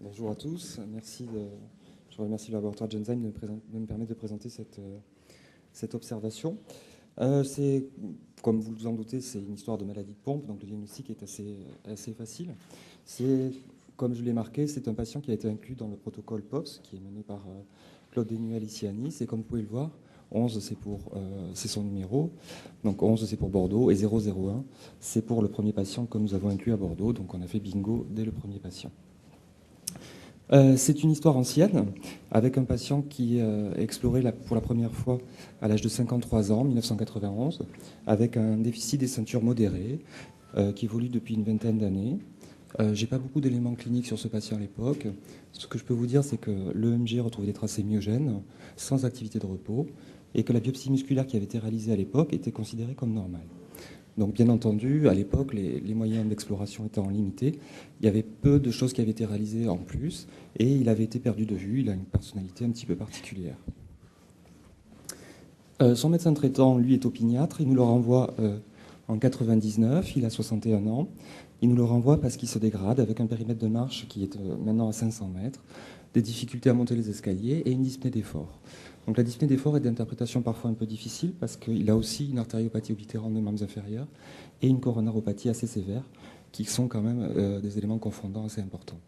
Bonjour à tous. Je remercie le laboratoire Genzyme de me permettre de présenter cette observation. Comme vous vous en doutez, c'est une histoire de maladie de pompe, donc le diagnostic est assez facile. Comme je l'ai marqué, c'est un patient qui a été inclus dans le protocole POPS, qui est mené par Claude Denuel ici à Nice. Et comme vous pouvez le voir, 11 c'est son numéro, donc 11 c'est pour Bordeaux, et 001 c'est pour le premier patient que nous avons inclus à Bordeaux, donc on a fait bingo dès le premier patient. C'est une histoire ancienne, avec un patient qui explorait pour la première fois à l'âge de 53 ans, 1991, avec un déficit des ceintures modéré, qui évolue depuis une vingtaine d'années. Je n'ai pas beaucoup d'éléments cliniques sur ce patient à l'époque. Ce que je peux vous dire, c'est que l'EMG retrouve des traces myogènes, sans activité de repos, et que la biopsie musculaire qui avait été réalisée à l'époque était considérée comme normale. Donc bien entendu, à l'époque, les moyens d'exploration étant limités, il y avait peu de choses qui avaient été réalisées en plus, et il avait été perdu de vue. Il a une personnalité un petit peu particulière. Son médecin traitant, lui, est opiniâtre. Il nous le renvoie en 99, il a 61 ans. Il nous le renvoie parce qu'il se dégrade avec un périmètre de marche qui est maintenant à 500 mètres, des difficultés à monter les escaliers et une dyspnée d'effort. Donc la dyspnée d'effort est d'interprétation parfois un peu difficile parce qu'il a aussi une artériopathie oblitérante des membres inférieurs et une coronaropathie assez sévère qui sont quand même des éléments confondants assez importants.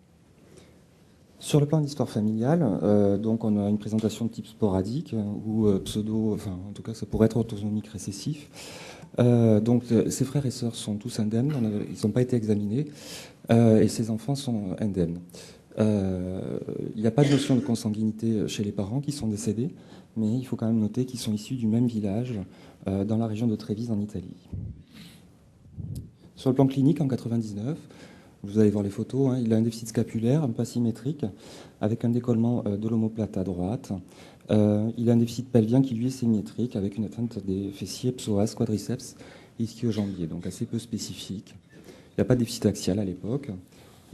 Sur le plan d'histoire familiale, donc on a une présentation de type sporadique ou en tout cas ça pourrait être autosomique récessif. Donc ses frères et sœurs sont tous indemnes, ils n'ont pas été examinés et ses enfants sont indemnes. Il n'y a pas de notion de consanguinité chez les parents qui sont décédés, mais il faut quand même noter qu'ils sont issus du même village dans la région de Trévise en Italie. Sur le plan clinique, en 99, vous allez voir les photos, hein, il a un déficit scapulaire, un pas symétrique, avec un décollement de l'omoplate à droite. Il a un déficit pelvien qui lui est symétrique, avec une atteinte des fessiers, psoas, quadriceps, ischio-jambier, donc assez peu spécifique. Il n'y a pas de déficit axial à l'époque.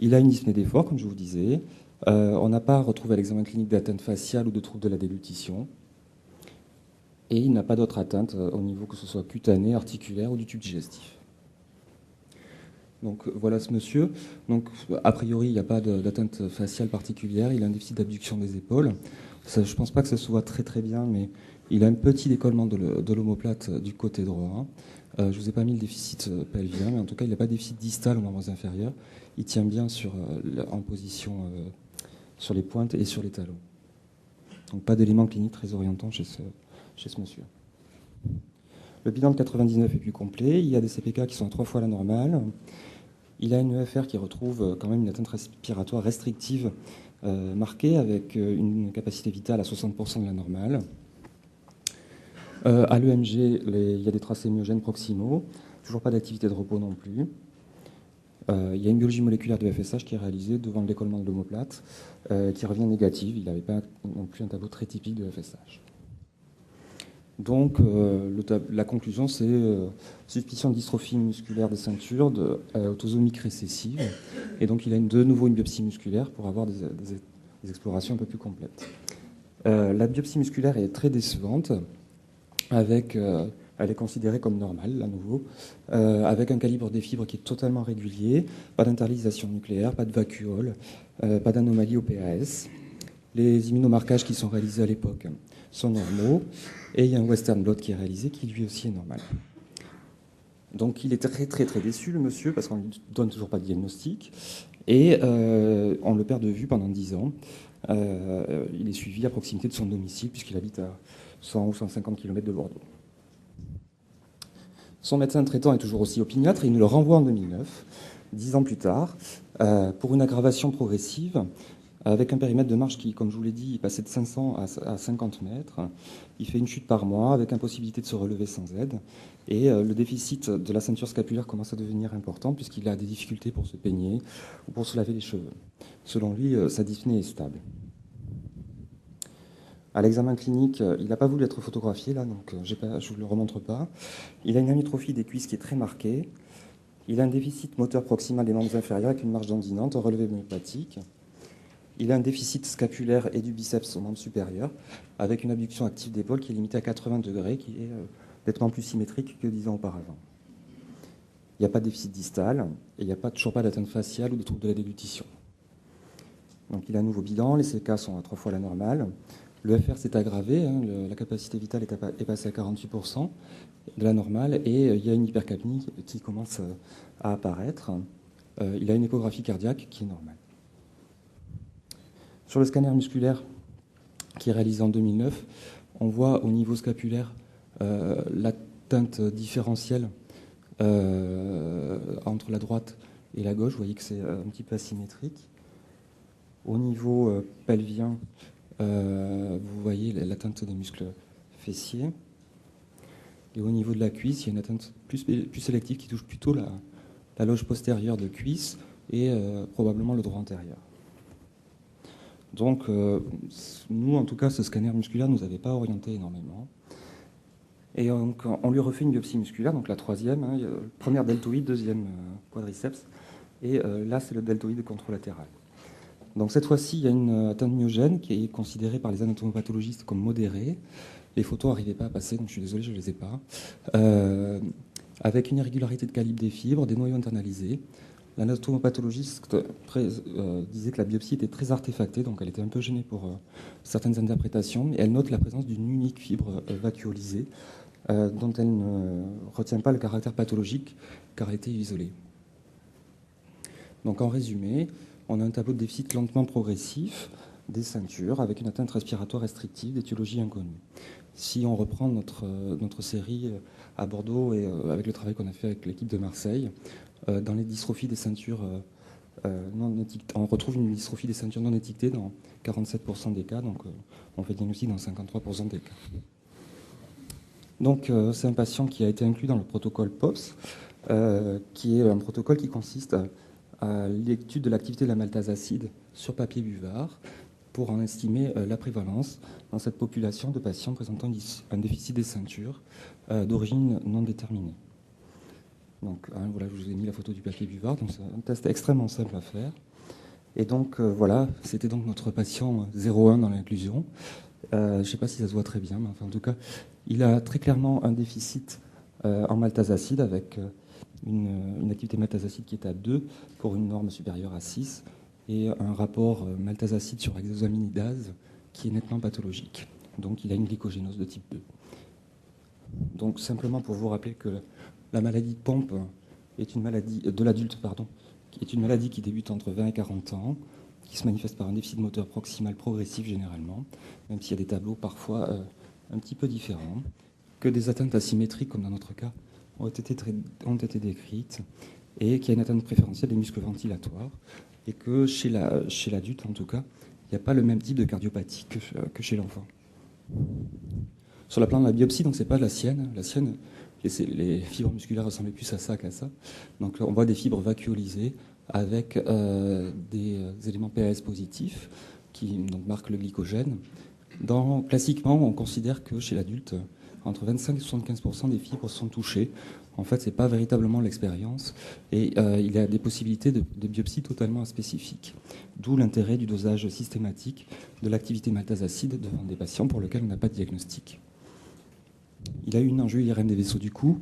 Il a une dyspnée d'effort, comme je vous disais. On n'a pas retrouvé à l'examen clinique d'atteinte faciale ou de trouble de la déglutition. Et il n'a pas d'autre atteinte au niveau que ce soit cutané, articulaire ou du tube digestif. Donc voilà ce monsieur. Donc a priori, il n'y a pas d'atteinte faciale particulière. Il a un déficit d'abduction des épaules. Ça, je ne pense pas que ça se voit très très bien, mais il a un petit décollement de l'omoplate du côté droit. Je ne vous ai pas mis le déficit pelvien, mais en tout cas, il n'a pas de déficit distal aux membres inférieurs. Il tient bien en position sur les pointes et sur les talons. Donc pas d'éléments cliniques très orientants chez ce monsieur. Le bilan de 99 est plus complet. Il y a des CPK qui sont à 3 fois la normale. Il a une EFR qui retrouve quand même une atteinte respiratoire restrictive marquée avec une capacité vitale à 60% de la normale. À l'EMG, il y a des traces hémiogènes proximaux. Toujours pas d'activité de repos non plus. Il y a une biologie moléculaire de FSH qui est réalisée devant le décollement de l'omoplate, qui revient négative. Il n'avait pas non plus un tableau très typique de FSH. Donc la conclusion, c'est suspicion de dystrophie musculaire des ceintures, autosomique récessive. Et donc il a de nouveau une biopsie musculaire pour avoir des explorations un peu plus complètes. La biopsie musculaire est très décevante, elle est considérée comme normale, à nouveau, avec un calibre des fibres qui est totalement régulier, pas d'interlisation nucléaire, pas de vacuole, pas d'anomalie au PAS. Les immunomarquages qui sont réalisés à l'époque sont normaux, et il y a un western blot qui est réalisé qui lui aussi est normal. Donc il est très très très déçu le monsieur parce qu'on ne lui donne toujours pas de diagnostic et on le perd de vue pendant 10 ans. Il est suivi à proximité de son domicile puisqu'il habite à 100 ou 150 km de Bordeaux. Son médecin traitant est toujours aussi opiniâtre et il nous le renvoie en 2009, 10 ans plus tard, pour une aggravation progressive avec un périmètre de marche qui, comme je vous l'ai dit, est passé de 500 à 50 mètres. Il fait une chute par mois avec impossibilité de se relever sans aide. Et le déficit de la ceinture scapulaire commence à devenir important puisqu'il a des difficultés pour se peigner ou pour se laver les cheveux. Selon lui, sa dyspnée est stable. À l'examen clinique, il n'a pas voulu être photographié, là, donc je ne vous le remontre pas. Il a une amyotrophie des cuisses qui est très marquée. Il a un déficit moteur proximal des membres inférieurs avec une marge dandinante, un relevé myopathique. Il a un déficit scapulaire et du biceps au membre supérieur, avec une abduction active d'épaule qui est limitée à 80 degrés, qui est nettement plus symétrique que 10 ans auparavant. Il n'y a pas de déficit distal, et il n'y a toujours pas d'atteinte faciale ou de trouble de la déglutition. Donc il a un nouveau bilan, les CK sont à 3 fois la normale. Le FR s'est aggravé, hein, la capacité vitale est passée à 48% de la normale, et il y a une hypercapnie qui commence à apparaître. Il a une échographie cardiaque qui est normale. Sur le scanner musculaire qui est réalisé en 2009, on voit au niveau scapulaire l'atteinte différentielle entre la droite et la gauche. Vous voyez que c'est un petit peu asymétrique. Au niveau pelvien, vous voyez l'atteinte des muscles fessiers. Et au niveau de la cuisse, il y a une atteinte plus sélective qui touche plutôt la loge postérieure de cuisse et probablement le droit antérieur. Donc, nous, en tout cas, ce scanner musculaire ne nous avait pas orienté énormément. Et donc, on lui refait une biopsie musculaire, donc la troisième, hein, première deltoïde, deuxième quadriceps, et là, c'est le deltoïde contralatéral. Donc, cette fois-ci, il y a une atteinte myogène qui est considérée par les anatomopathologistes comme modérée. Les photos n'arrivaient pas à passer, donc je suis désolé, je ne les ai pas. Avec une irrégularité de calibre des fibres, des noyaux internalisés. L'anatomopathologiste disait que la biopsie était très artefactée, donc elle était un peu gênée pour certaines interprétations, mais elle note la présence d'une unique fibre vacuolisée, dont elle ne retient pas le caractère pathologique, car elle était isolée. Donc en résumé, on a un tableau de déficit lentement progressif des ceintures, avec une atteinte respiratoire restrictive d'étiologie inconnue. Si on reprend notre série à Bordeaux et avec le travail qu'on a fait avec l'équipe de Marseille, dans les dystrophies des ceintures non étiquetées, on retrouve une dystrophie des ceintures non étiquetées dans 47% des cas, donc on fait diagnostic dans 53% des cas. Donc c'est un patient qui a été inclus dans le protocole POPS, qui est un protocole qui consiste à l'étude de l'activité de la maltase acide sur papier buvard pour en estimer la prévalence dans cette population de patients présentant un déficit des ceintures d'origine non déterminée. Donc voilà, je vous ai mis la photo du papier buvard, donc c'est un test extrêmement simple à faire. Et donc voilà, c'était donc notre patient 01 dans l'inclusion. Je ne sais pas si ça se voit très bien, mais enfin, en tout cas, il a très clairement un déficit en maltase acide avec une activité maltase acide qui est à 2 pour une norme supérieure à 6 et un rapport maltase acide sur hexosaminidase qui est nettement pathologique. Donc il a une glycogénose de type 2. Donc simplement pour vous rappeler que la maladie de Pompe est une maladie de l'adulte, qui est une maladie qui débute entre 20 et 40 ans, qui se manifeste par un déficit moteur proximal progressif généralement, même s'il y a des tableaux parfois un petit peu différents, que des atteintes asymétriques, comme dans notre cas, ont été décrites, et qu'il y a une atteinte préférentielle des muscles ventilatoires, et que chez l'adulte, en tout cas, il n'y a pas le même type de cardiopathie que chez l'enfant. Sur le plan de la biopsie, donc c'est pas la sienne. La sienne, les fibres musculaires ressemblaient plus à ça qu'à ça. Donc on voit des fibres vacuolisées avec des éléments PAS positifs qui donc, marquent le glycogène. Classiquement, on considère que chez l'adulte, entre 25 et 75% des fibres sont touchées. En fait, ce n'est pas véritablement l'expérience. Et il y a des possibilités de biopsie totalement aspécifiques. D'où l'intérêt du dosage systématique de l'activité maltase acide devant des patients pour lesquels on n'a pas de diagnostic. Il a eu une enjeu IRM des vaisseaux du cou.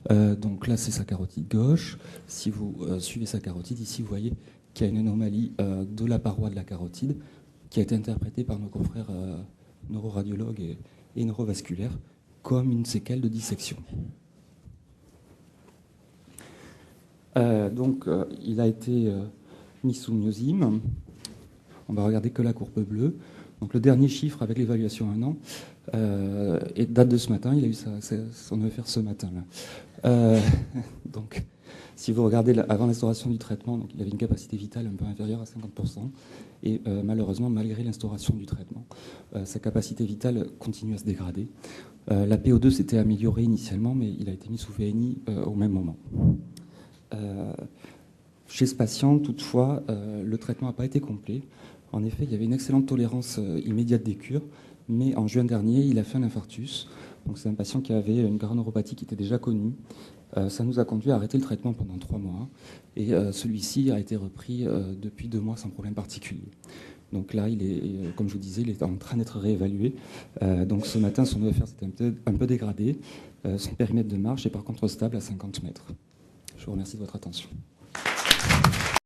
Donc là, c'est sa carotide gauche. Si vous suivez sa carotide, ici, vous voyez qu'il y a une anomalie de la paroi de la carotide qui a été interprétée par nos confrères neuroradiologues et neurovasculaires comme une séquelle de dissection. Donc, il a été mis sous myosime. On va regarder que la courbe bleue. Donc, le dernier chiffre avec l'évaluation à 1 an date de ce matin. Il a eu son EFR ce matin-là. Donc, si vous regardez avant l'instauration du traitement, donc, il avait une capacité vitale un peu inférieure à 50%. Et malheureusement, malgré l'instauration du traitement, sa capacité vitale continue à se dégrader. La PO2 s'était améliorée initialement, mais il a été mis sous VNI au même moment. Chez ce patient, toutefois, le traitement n'a pas été complet. En effet, il y avait une excellente tolérance immédiate des cures, mais en juin dernier, il a fait un infarctus. Donc c'est un patient qui avait une neuropathie qui était déjà connue. Ça nous a conduit à arrêter le traitement pendant 3 mois. Et celui-ci a été repris depuis 2 mois sans problème particulier. Donc là, comme je vous disais, il est en train d'être réévalué. Donc ce matin, son EFR s'était un peu dégradé. Son périmètre de marche est par contre stable à 50 mètres. Je vous remercie de votre attention.